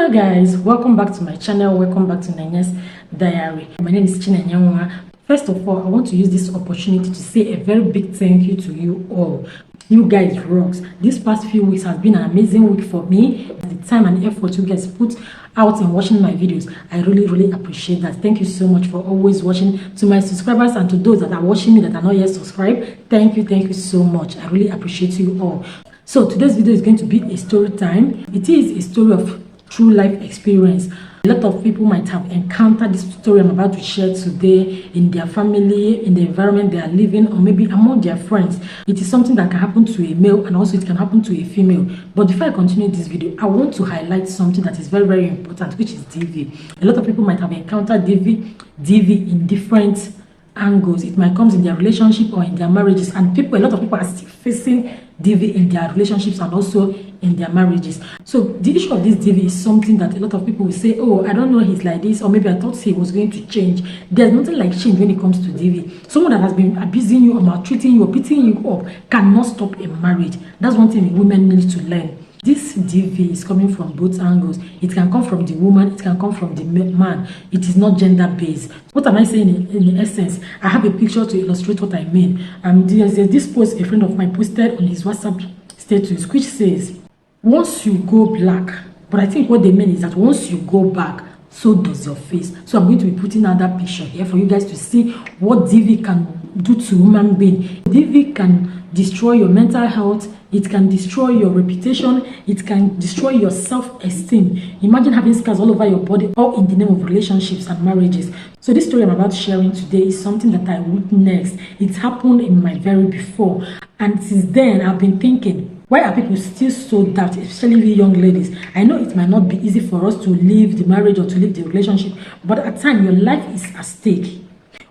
Hello guys, welcome back to my channel. Welcome back to Nenye's Diary. My name is Nenye. First of all, I want to use this opportunity to say a very big thank you to you all. You guys rocks. These past few weeks has been an amazing week for me. The time and effort you guys put out in watching my videos, I really appreciate that. Thank you so much for always watching. To my subscribers and to those that are watching me that are not yet subscribed, thank you so much. I really appreciate you all. So today's video is going to be a story time. It is a story of true life experience. A lot of people might have encountered this story I'm about to share today in their family, in the environment they are living, or maybe among their friends. It is something that can happen to a male and also it can happen to a female. But before I continue this video, I want to highlight something that is very important, which is DV. A lot of people might have encountered DV in different angles. It might come in their relationship or in their marriages, and a lot of people are still facing DV in their relationships and also in their marriages. So the issue of this DV is something that a lot of people will say, oh, I don't know, he's like this, or maybe I thought he was going to change. There's nothing like change when it comes to DV. Someone that has been abusing you or maltreating you or beating you up cannot stop a marriage. That's one thing women need to learn. This DV is coming from both angles. It can come from the woman, it can come from the man. It is not gender based. What am I saying in essence? I have a picture to illustrate what I mean. There's this post a friend of mine posted on his WhatsApp status, which says, once you go black, but I think what they mean is that once you go back, so does your face. So I'm going to be putting out that picture here for you guys to see what DV can do to human being. DV can destroy your mental health, it can destroy your reputation, it can destroy your self-esteem. Imagine having scars all over your body, all in the name of relationships and marriages. So this story I'm about sharing today is something that I witnessed. It happened in my very before, and since then I've been thinking, why are people still so doubt, especially we young ladies? I know it might not be easy for us to leave the marriage or to leave the relationship, but at times your life is at stake.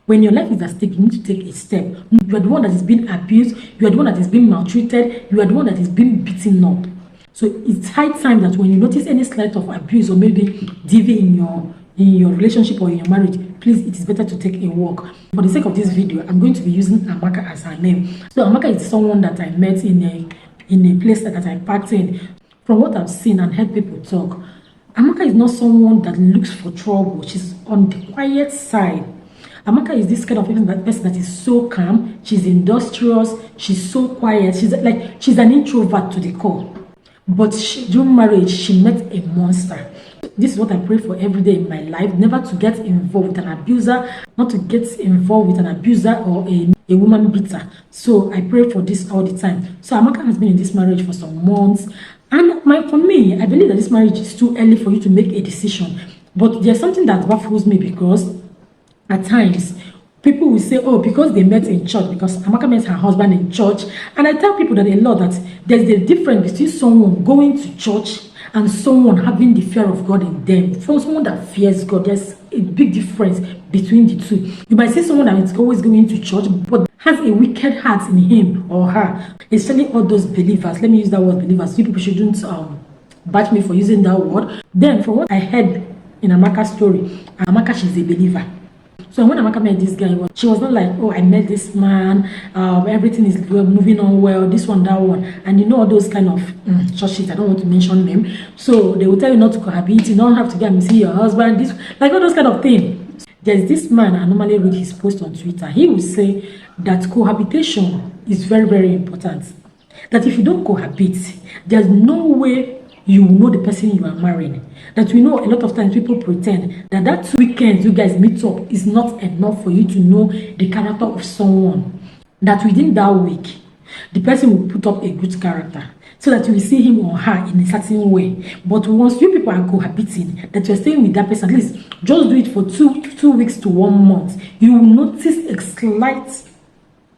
When your life is at stake, you need to take a step. You are the one that is being abused, you are the one that is being maltreated, you are the one that is being beaten up. So it's high time that when you notice any slight of abuse or maybe DV in your relationship or in your marriage, please, it is better to take a walk. For the sake of this video, I'm going to be using Amaka as her name. So Amaka is someone that I met in a place that I parked in. From what I've seen and heard people talk, Amaka is not someone that looks for trouble. She's on the quiet side. Amaka is this kind of person that is so calm. She's industrious. She's so quiet. She's an introvert to the core. But during marriage, she met a monster. This is what I pray for every day in my life. Never to get involved with an abuser, not to get involved with an abuser or a woman beater. So I pray for this all the time. So Amaka has been in this marriage for some months. And for me, I believe that this marriage is too early for you to make a decision. But there's something that baffles me, because at times, people will say, oh, because they met in church, because Amaka met her husband in church. And I tell people that a lot that there's a difference between someone going to church and someone having the fear of God in them. For someone that fears God, there's a big difference between the two. You might see someone that is always going to church, but has a wicked heart in him or her. Especially all those believers. Let me use that word believers. You people shouldn't bash me for using that word. Then, from what I heard in Amaka's story, Amaka, she's a believer. So when Amaka met this guy, she was not like, oh, I met this man, everything is moving on well, this one, that one. And you know all those kind of churches, I don't want to mention them. So they will tell you not to cohabit, you don't have to go and see your husband, like all those kind of things. There's this man, I normally read his post on Twitter. He will say that cohabitation is very important. That if you don't cohabit, there's no way you know the person you are marrying. That we know a lot of times people pretend that 2 weekends you guys meet up is not enough for you to know the character of someone. That within that week, the person will put up a good character so that you will see him or her in a certain way. But once you people are cohabiting, that you're staying with that person, at least just do it for two weeks to 1 month, you will notice a slight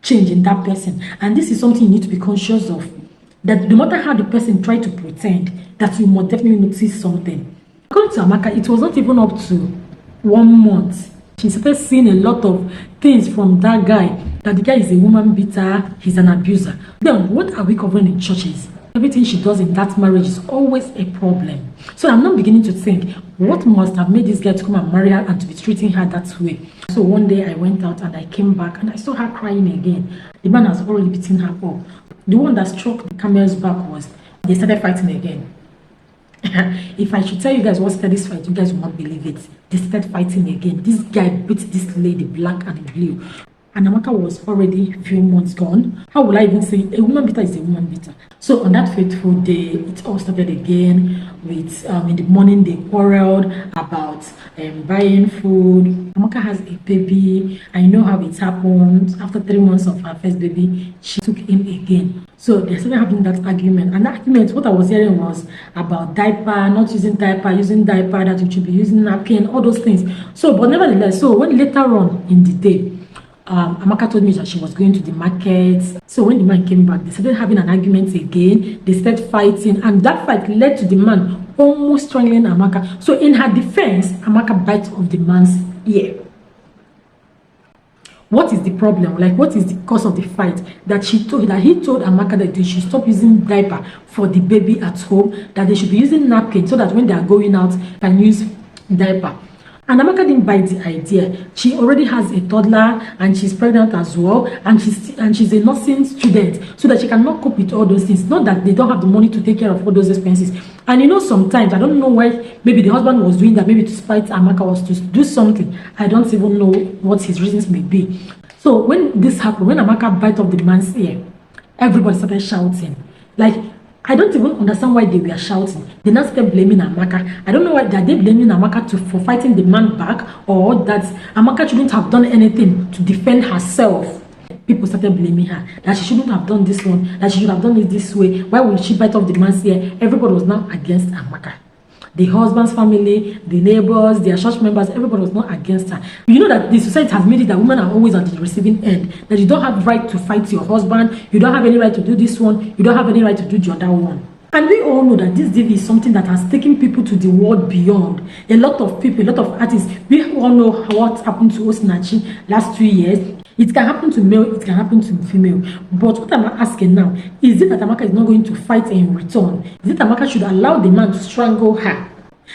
change in that person. And this is something you need to be conscious of. That no matter how the person try to pretend, that you must definitely notice something. According to Amaka, it was not even up to 1 month. She started seeing a lot of things from that guy. That the guy is a woman beater, he's an abuser. Then what are we covering in churches? Everything she does in that marriage is always a problem. So I'm not beginning to think, what must have made this guy to come and marry her and to be treating her that way? So one day I went out and I came back and I saw her crying again. The man has already beaten her up. The one that struck the camel's back was they started fighting again. If I should tell you guys what started this fight, you guys will not believe it. They started fighting again. This guy beat this lady, black and blue. And Amaka was already a few months gone. How will I even say a woman beater is a woman beater? So on that fateful day, it all started again with in the morning they quarreled about buying food. Amaka has a baby. I know how it happened. After 3 months of her first baby, she took him again. So they started having that argument. And that argument, what I was hearing was about diaper, not using diaper, that you should be using napkin, all those things. So, but nevertheless, so when later on in the day, Amaka told me that she was going to the market. So when the man came back, they started having an argument again. They started fighting, and that fight led to the man almost strangling Amaka. So in her defense, Amaka bites off the man's ear. What is the problem? Like, what is the cause of the fight? That he told Amaka that they should stop using diaper for the baby at home, that they should be using napkin so that when they are going out, they can use diaper. And Amaka didn't buy the idea. She already has a toddler and she's pregnant as well, and she's a nursing student, so that she cannot cope with all those things. Not that they don't have the money to take care of all those expenses. And you know, sometimes I don't know why, maybe the husband was doing that, maybe to spite Amaka, was to do something. I don't even know what his reasons may be. So when this happened, when Amaka bite off the man's ear, everybody started shouting. Like, I don't even understand why they were shouting. They now started blaming Amaka. I don't know why they blaming Amaka for fighting the man back, or that Amaka shouldn't have done anything to defend herself. People started blaming her, that she shouldn't have done this one, that she should have done it this way. Why would she bite off the man's ear? Everybody was now against Amaka. The husband's family, the neighbors, their church members, everybody was not against her. You know that the society has made it that women are always at the receiving end. That you don't have right to fight your husband, you don't have any right to do this one, you don't have any right to do the other one. And we all know that this DV is something that has taken people to the world beyond. A lot of people, a lot of artists, we all know what happened to Osinachi last 2 years. It can happen to male, it can happen to female. But what I'm asking now, is it that Amaka is not going to fight in return? Is it Amaka should allow the man to strangle her?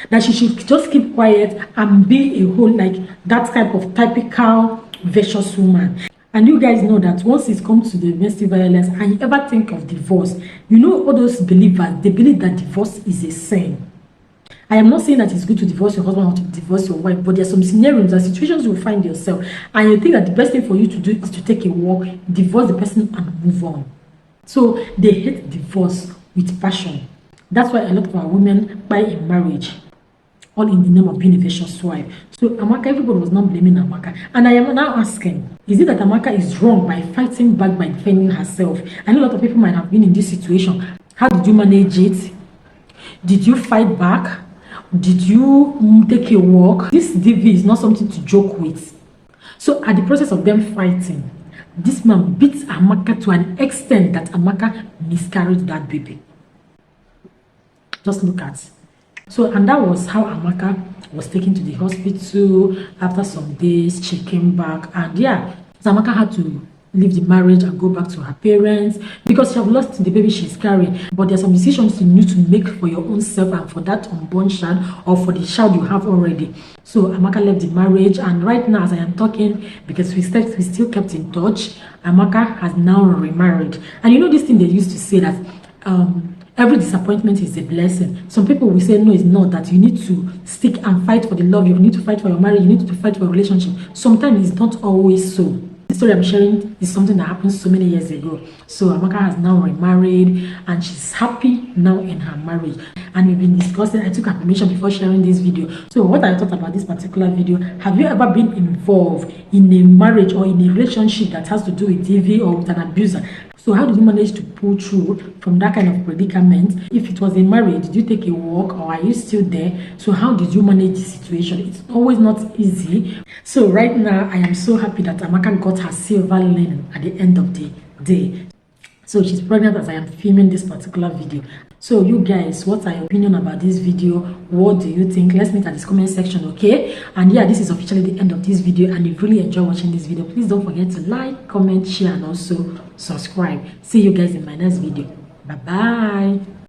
That she should just keep quiet and be a whole, like that type of typical vicious woman? And you guys know that once it comes to the domestic violence and you ever think of divorce, you know all those believers, they believe that divorce is a sin. I am not saying that it's good to divorce your husband or to divorce your wife, but there are some scenarios and situations you will find yourself, and you think that the best thing for you to do is to take a walk, divorce the person and move on. So they hate divorce with passion. That's why a lot of our women buy in marriage, all in the name of being a vicious wife. So Amaka, everybody was not blaming Amaka. And I am now asking, is it that Amaka is wrong by fighting back, by defending herself? I know a lot of people might have been in this situation. How did you manage it? Did you fight back? Did you take a walk? This DV is not something to joke with. So at the process of them fighting, this man beats Amaka to an extent that Amaka miscarried that baby. Just look at. So, and that was how Amaka was taken to the hospital. After some days, she came back, and yeah, so Amaka had to leave the marriage and go back to her parents because she have lost the baby she's carrying. But there's some decisions you need to make for your own self and for that unborn child, or for the child you have already. So Amaka left the marriage, and right now as I am talking, because we still kept in touch, Amaka has now remarried. And you know this thing they used to say that every disappointment is a blessing. Some people will say, no, it's not, that you need to stick and fight for the love, you need to fight for your marriage, you need to fight for a relationship. Sometimes it's not always so. The story I'm sharing is something that happened so many years ago. So Amaka has now remarried, and she's happy now in her marriage. And we've been discussing, I took her permission before sharing this video. So what I thought about this particular video: have you ever been involved in a marriage or in a relationship that has to do with DV or with an abuser? So how did you manage to pull through from that kind of predicament? If it was a marriage, did you take a walk, or are you still there? So how did you manage the situation? It's always not easy. So right now, I am so happy that Amaka got her silver lining at the end of the day. So she's pregnant as I am filming this particular video. So you guys, what are your opinion about this video? What do you think? Let's meet at this comment section, okay? And yeah, this is officially the end of this video, and if you really enjoy watching this video, please don't forget to like, comment, share, and also subscribe. See you guys in my next video. Bye bye.